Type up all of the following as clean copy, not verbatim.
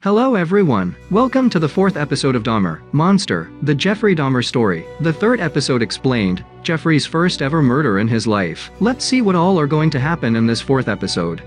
Hello everyone, welcome to the 4th episode of Dahmer, Monster, the Jeffrey Dahmer story. The 3rd episode explained Jeffrey's first ever murder in his life. Let's see what all are going to happen in this 4th episode.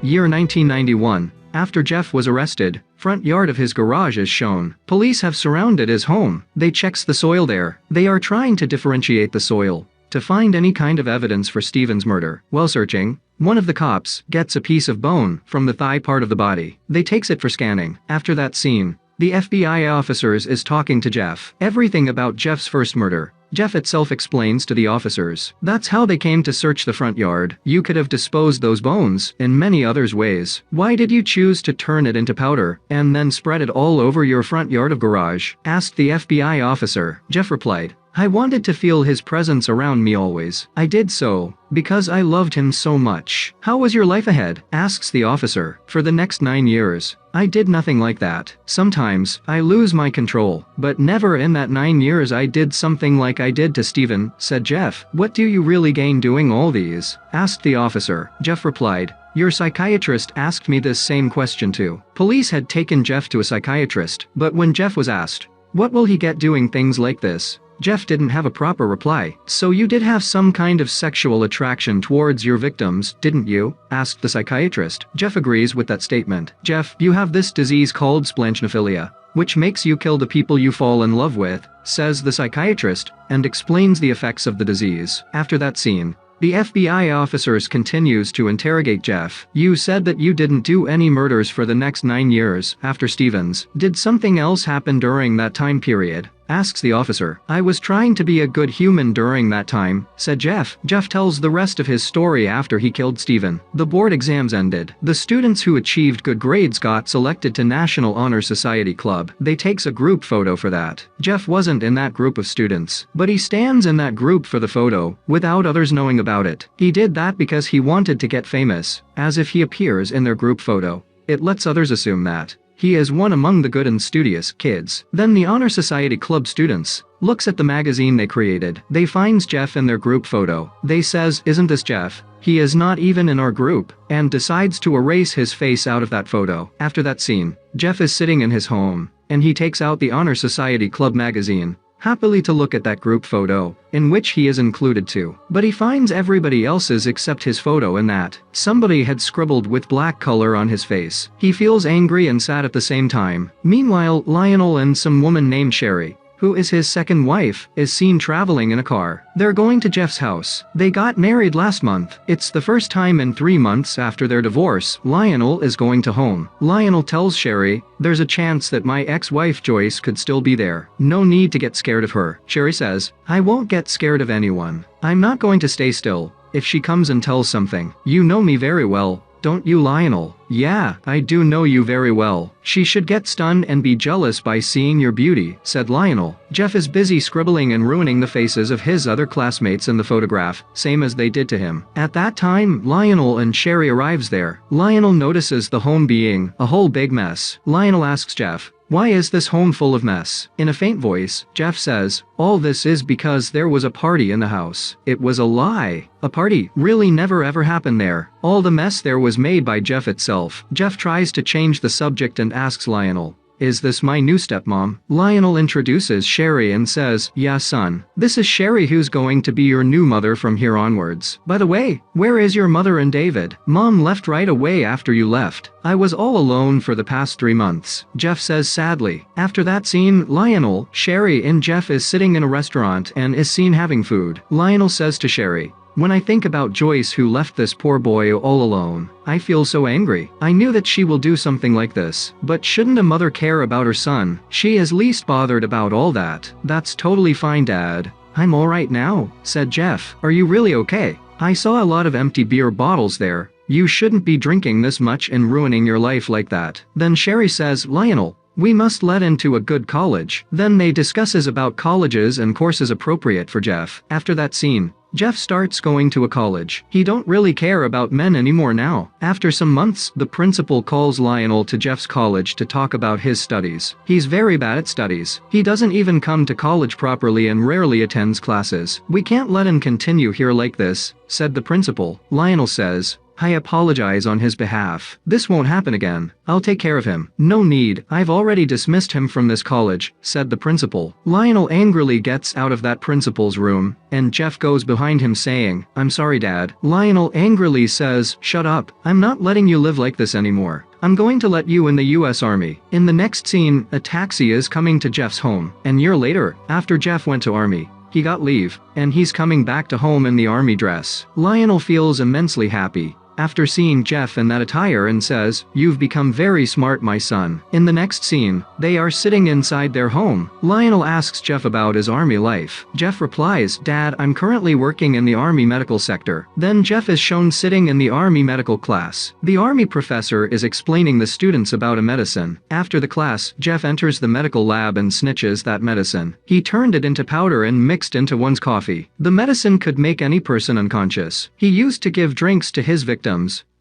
Year 1991. After Jeff was arrested, front yard of his garage is shown. Police have surrounded his home. They checks the soil there. They are trying to differentiate the soil to find any kind of evidence for Stephen's murder. While searching, one of the cops gets a piece of bone from the thigh part of the body. They takes it for scanning. After that scene, the FBI officers is talking to Jeff. Everything about Jeff's first murder. Jeff itself explains to the officers. That's how they came to search the front yard. You could have disposed those bones in many others ways. Why did you choose to turn it into powder and then spread it all over your front yard of garage? Asked the FBI officer. Jeff replied, I wanted to feel his presence around me always. I did so because I loved him so much. How was your life ahead? Asks the officer. For the next 9 years, I did nothing like that. Sometimes I lose my control, but never in that 9 years I did something like I did to Stephen, said Jeff. What do you really gain doing all these? Asked the officer. Jeff replied, your psychiatrist asked me this same question too. Police had taken Jeff to a psychiatrist, but when Jeff was asked, what will he get doing things like this? Jeff didn't have a proper reply. So you did have some kind of sexual attraction towards your victims, didn't you? Asked the psychiatrist. Jeff agrees with that statement. Jeff, you have this disease called splanchophilia, which makes you kill the people you fall in love with, says the psychiatrist, and explains the effects of the disease. After that scene, the FBI officers continues to interrogate Jeff. You said that you didn't do any murders for the next 9 years after Stephen's. Did something else happen during that time period? Asks the officer. I was trying to be a good human during that time, said Jeff. Jeff tells the rest of his story after he killed Stephen. The board exams ended. The students who achieved good grades got selected to National Honor Society Club. They takes a group photo for that. Jeff wasn't in that group of students, but he stands in that group for the photo, without others knowing about it. He did that because he wanted to get famous, as if he appears in their group photo. It lets others assume that he is one among the good and studious kids. Then the Honor Society Club students looks at the magazine they created. They finds Jeff in their group photo. They says, isn't this Jeff? He is not even in our group, and decides to erase his face out of that photo. After that scene, Jeff is sitting in his home, and he takes out the Honor Society Club magazine, happily to look at that group photo, in which he is included too. But he finds everybody else's except his photo in that somebody had scribbled with black color on his face. He feels angry and sad at the same time. Meanwhile, Lionel and some woman named Sherry, who is his second wife, is seen traveling in a car. They're going to Jeff's house. They got married last month. It's the first time in 3 months after their divorce Lionel is going to home. Lionel tells Sherry, there's a chance that my ex-wife Joyce could still be there. No need to get scared of her. Sherry says, I won't get scared of anyone. I'm not going to stay still. If she comes and tells something, you know me very well, don't you, Lionel? Yeah, I do know you very well. She should get stunned and be jealous by seeing your beauty, said Lionel. Jeff is busy scribbling and ruining the faces of his other classmates in the photograph, same as they did to him. At that time, Lionel and Sherry arrives there. Lionel notices the home being a whole big mess. Lionel asks Jeff, why is this home full of mess? In a faint voice, Jeff says, all this is because there was a party in the house. It was a lie. A party really never ever happened there. All the mess there was made by Jeff itself. Jeff tries to change the subject and asks Lionel, is this my new stepmom? Lionel introduces Sherry and says, yeah son, this is Sherry who's going to be your new mother from here onwards. By the way, where is your mother and David? Mom left right away after you left. I was all alone for the past 3 months, Jeff says sadly. After that scene, Lionel, Sherry and Jeff is sitting in a restaurant and is seen having food. Lionel says to Sherry, when I think about Joyce who left this poor boy all alone, I feel so angry. I knew that she will do something like this, but shouldn't a mother care about her son? She is least bothered about all that. That's totally fine, Dad. I'm alright now, said Jeff. Are you really okay? I saw a lot of empty beer bottles there. You shouldn't be drinking this much and ruining your life like that. Then Sherry says, Lionel, we must let into a good college. Then they discusses about colleges and courses appropriate for Jeff. After that scene, Jeff starts going to a college. He don't really care about men anymore now. After some months, the principal calls Lionel to Jeff's college to talk about his studies. He's very bad at studies. He doesn't even come to college properly and rarely attends classes. We can't let him continue here like this, said the principal. Lionel says, I apologize on his behalf. This won't happen again. I'll take care of him. No need, I've already dismissed him from this college, said the principal. Lionel angrily gets out of that principal's room, and Jeff goes behind him saying, I'm sorry, Dad. Lionel angrily says, shut up. I'm not letting you live like this anymore. I'm going to let you in the US Army. In the next scene, a taxi is coming to Jeff's home. An year later, after Jeff went to Army, he got leave, and he's coming back to home in the army dress. Lionel feels immensely happy after seeing Jeff in that attire and says, you've become very smart, my son. In the next scene, they are sitting inside their home. Lionel asks Jeff about his army life. Jeff replies, Dad, I'm currently working in the army medical sector. Then Jeff is shown sitting in the army medical class. The army professor is explaining the students about a medicine. After the class, Jeff enters the medical lab and snitches that medicine. He turned it into powder and mixed into one's coffee. The medicine could make any person unconscious. He used to give drinks to his victims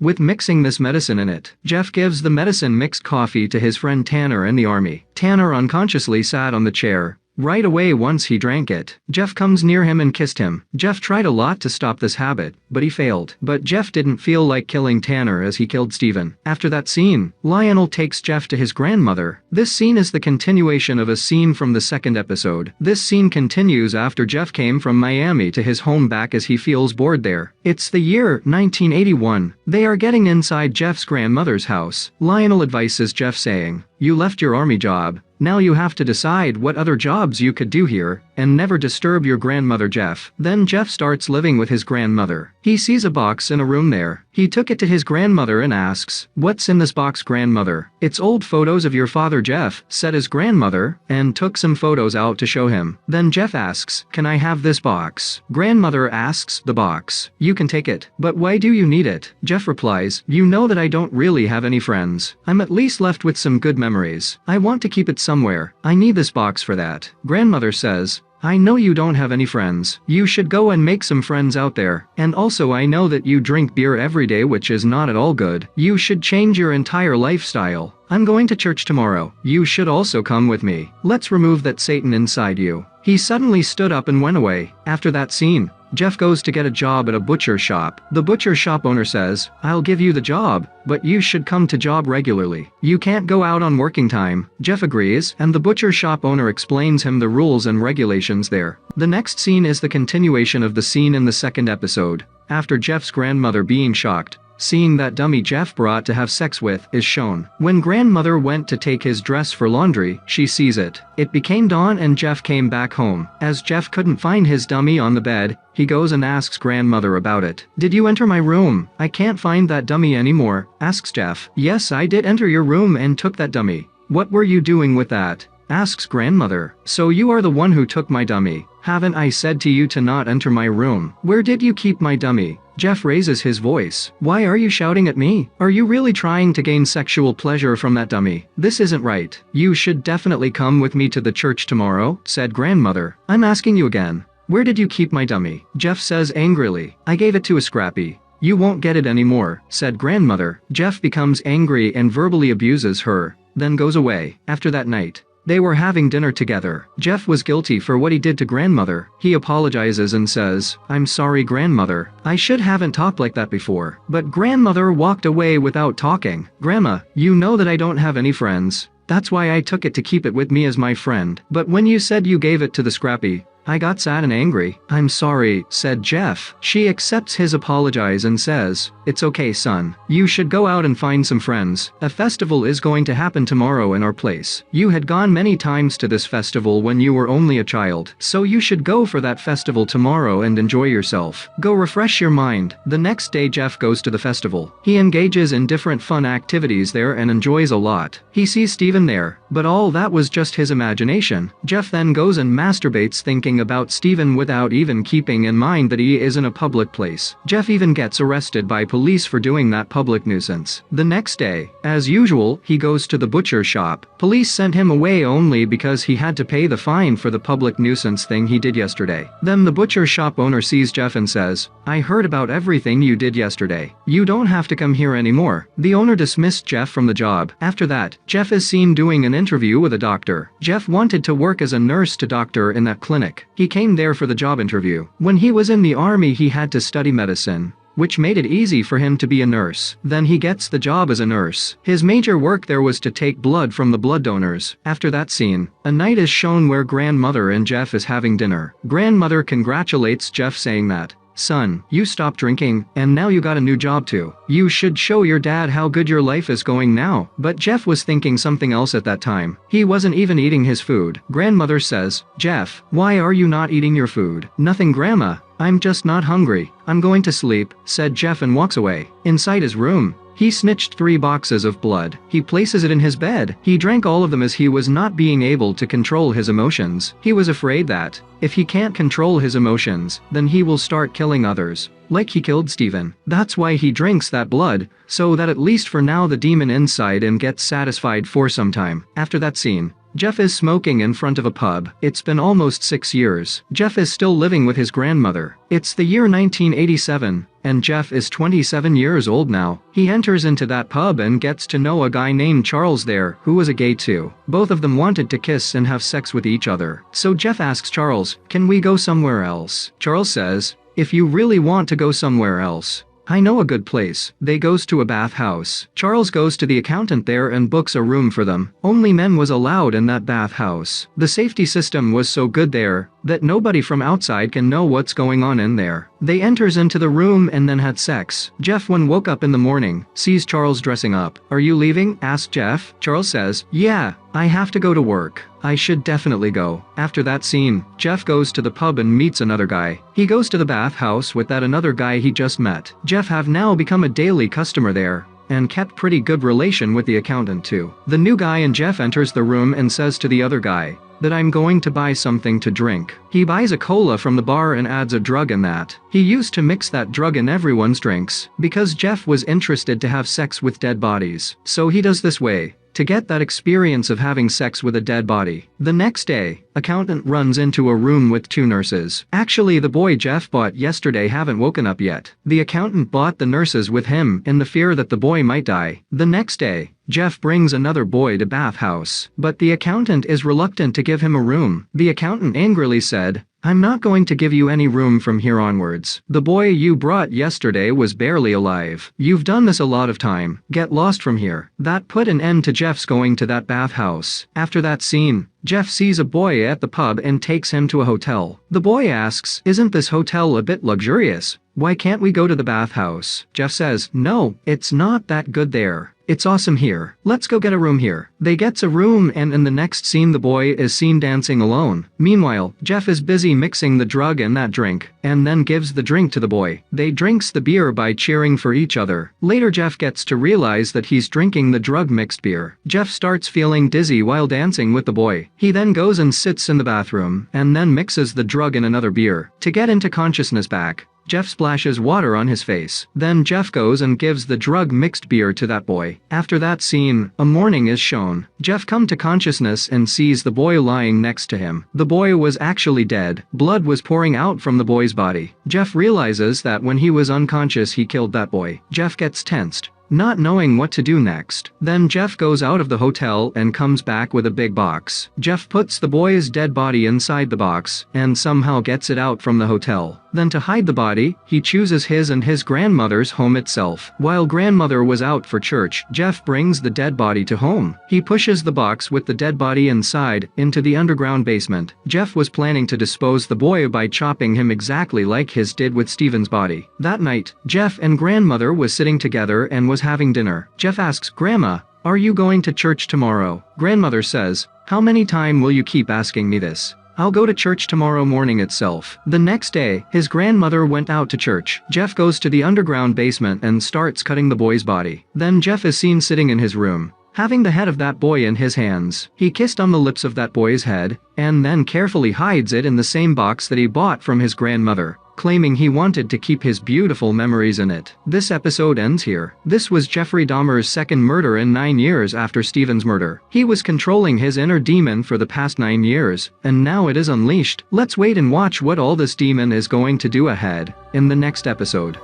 with mixing this medicine in it. Jeff gives the medicine mixed coffee to his friend Tanner in the army. Tanner unconsciously sat on the chair right away once he drank it. Jeff comes near him and kissed him. Jeff tried a lot to stop this habit, but he failed. But Jeff didn't feel like killing Tanner as he killed Steven. After that scene, Lionel takes Jeff to his grandmother. This scene is the continuation of a scene from the second episode. This scene continues after Jeff came from Miami to his home back as he feels bored there. It's the year 1981. They are getting inside Jeff's grandmother's house. Lionel advises Jeff saying, you left your army job. Now you have to decide what other jobs you could do here, and never disturb your grandmother, Jeff. Then Jeff starts living with his grandmother. He sees a box in a room there. He took it to his grandmother and asks, what's in this box, grandmother? It's old photos of your father, Jeff, said his grandmother, and took some photos out to show him. Then Jeff asks, can I have this box? Grandmother asks, the box. You can take it. But why do you need it? Jeff replies, you know that I don't really have any friends. I'm at least left with some good memories. I want to keep it somewhere. I need this box for that. Grandmother says, I know you don't have any friends. You should go and make some friends out there. And also I know that you drink beer every day, which is not at all good. You should change your entire lifestyle. I'm going to church tomorrow. You should also come with me. Let's remove that Satan inside you. He suddenly stood up and went away. After that scene, Jeff goes to get a job at a butcher shop. The butcher shop owner says, I'll give you the job, but you should come to job regularly. You can't go out on working time. Jeff agrees, and the butcher shop owner explains him the rules and regulations there. The next scene is the continuation of the scene in the second episode. After Jeff's grandmother being shocked, seeing that dummy Jeff brought to have sex with is shown. When grandmother went to take his dress for laundry, she sees it. It became dawn and Jeff came back home. As Jeff couldn't find his dummy on the bed, he goes and asks grandmother about it. Did you enter my room? I can't find that dummy anymore, asks Jeff. Yes, I did enter your room and took that dummy. What were you doing with that? Asks grandmother. So you are the one who took my dummy. Haven't I said to you to not enter my room? Where did you keep my dummy? Jeff raises his voice. Why are you shouting at me? Are you really trying to gain sexual pleasure from that dummy? This isn't right. You should definitely come with me to the church tomorrow, said grandmother. I'm asking you again. Where did you keep my dummy? Jeff says angrily. I gave it to a Scrappy. You won't get it anymore, said grandmother. Jeff becomes angry and verbally abuses her, then goes away. After that night, they were having dinner together. Jeff was guilty for what he did to grandmother. He apologizes and says, I'm sorry, grandmother. I should haven't talked like that before. But grandmother walked away without talking. Grandma, you know that I don't have any friends. That's why I took it to keep it with me as my friend. But when you said you gave it to the Scrappy, I got sad and angry. I'm sorry, said Jeff. She accepts his apologize and says, it's okay, son. You should go out and find some friends. A festival is going to happen tomorrow in our place. You had gone many times to this festival when you were only a child. So you should go for that festival tomorrow and enjoy yourself. Go refresh your mind. The next day Jeff goes to the festival. He engages in different fun activities there and enjoys a lot. He sees Steven there, but all that was just his imagination. Jeff then goes and masturbates thinking talking about Steven without even keeping in mind that he is in a public place. Jeff even gets arrested by police for doing that public nuisance. The next day, as usual, he goes to the butcher shop. Police sent him away only because he had to pay the fine for the public nuisance thing he did yesterday. Then the butcher shop owner sees Jeff and says, "I heard about everything you did yesterday. You don't have to come here anymore." The owner dismissed Jeff from the job. After that, Jeff is seen doing an interview with a doctor. Jeff wanted to work as a nurse to doctor in that clinic. He came there for the job interview. When he was in the army, he had to study medicine, which made it easy for him to be a nurse. Then he gets the job as a nurse. His major work there was to take blood from the blood donors. After that scene, a night is shown where grandmother and Jeff is having dinner. Grandmother congratulates Jeff saying that, "Son, you stopped drinking, and now you got a new job too. You should show your dad how good your life is going now." But Jeff was thinking something else at that time. He wasn't even eating his food. Grandmother says, "Jeff, why are you not eating your food?" "Nothing, Grandma. I'm just not hungry. I'm going to sleep," said Jeff and walks away. Inside his room, he snitched 3 boxes of blood. He places it in his bed. He drank all of them as he was not being able to control his emotions. He was afraid that, if he can't control his emotions, then he will start killing others, like he killed Steven. That's why he drinks that blood, so that at least for now the demon inside him gets satisfied for some time. After that scene, Jeff is smoking in front of a pub. It's been almost 6 years. Jeff is still living with his grandmother. It's the year 1987, and Jeff is 27 years old now. He enters into that pub and gets to know a guy named Charles there, who was a gay too. Both of them wanted to kiss and have sex with each other. So Jeff asks Charles, "Can we go somewhere else?" Charles says, "If you really want to go somewhere else, I know a good place." They goes to a bathhouse. Charles goes to the accountant there and books a room for them. Only men was allowed in that bathhouse. The safety system was so good there that nobody from outside can know what's going on in there. They enters into the room and then had sex. Jeff, when woke up in the morning, sees Charles dressing up. "Are you leaving?" asks Jeff. Charles says, "Yeah, I have to go to work. I should definitely go." After that scene, Jeff goes to the pub and meets another guy. He goes to the bathhouse with that another guy he just met. Jeff have now become a daily customer there, and kept pretty good relation with the accountant too. The new guy and Jeff enters the room and says to the other guy that, "I'm going to buy something to drink." He buys a cola from the bar and adds a drug in that. He used to mix that drug in everyone's drinks, because Jeff was interested to have sex with dead bodies. So he does this way, to get that experience of having sex with a dead body. The next day, accountant runs into a room with 2 nurses. Actually, the boy Jeff bought yesterday haven't woken up yet. The accountant bought the nurses with him in the fear that the boy might die. The next day, Jeff brings another boy to bathhouse, but the accountant is reluctant to give him a room. The accountant angrily said, "I'm not going to give you any room from here onwards. The boy you brought yesterday was barely alive. You've done this a lot of time. Get lost from here." That put an end to Jeff's going to that bathhouse. After that scene, Jeff sees a boy at the pub and takes him to a hotel. The boy asks, "Isn't this hotel a bit luxurious? Why can't we go to the bathhouse?" Jeff says, "No, it's not that good there. It's awesome here. Let's go get a room here." They gets a room, and in the next scene the boy is seen dancing alone. Meanwhile, Jeff is busy mixing the drug in that drink, and then gives the drink to the boy. They drinks the beer by cheering for each other. Later Jeff gets to realize that he's drinking the drug mixed beer. Jeff starts feeling dizzy while dancing with the boy. He then goes and sits in the bathroom, and then mixes the drug in another beer. To get into consciousness back, Jeff splashes water on his face. Then Jeff goes and gives the drug-mixed beer to that boy. After that scene, a morning is shown. Jeff comes to consciousness and sees the boy lying next to him. The boy was actually dead. Blood was pouring out from the boy's body. Jeff realizes that when he was unconscious he killed that boy. Jeff gets tensed, not knowing what to do next. Then Jeff goes out of the hotel and comes back with a big box. Jeff puts the boy's dead body inside the box, and somehow gets it out from the hotel. Then to hide the body, he chooses his and his grandmother's home itself. While grandmother was out for church, Jeff brings the dead body to home. He pushes the box with the dead body inside, into the underground basement. Jeff was planning to dispose the boy by chopping him exactly like his did with Steven's body. That night, Jeff and grandmother was sitting together and was having dinner. Jeff asks, "Grandma, are you going to church tomorrow?" Grandmother says, "How many times will you keep asking me this? I'll go to church tomorrow morning itself." The next day, his grandmother went out to church. Jeff goes to the underground basement and starts cutting the boy's body. Then Jeff is seen sitting in his room, having the head of that boy in his hands. He kissed on the lips of that boy's head, and then carefully hides it in the same box that he bought from his grandmother, claiming he wanted to keep his beautiful memories in it. This episode ends here. This was Jeffrey Dahmer's second murder in 9 years after Stephen's murder. He was controlling his inner demon for the past 9 years, and now it is unleashed. Let's wait and watch what all this demon is going to do ahead in the next episode.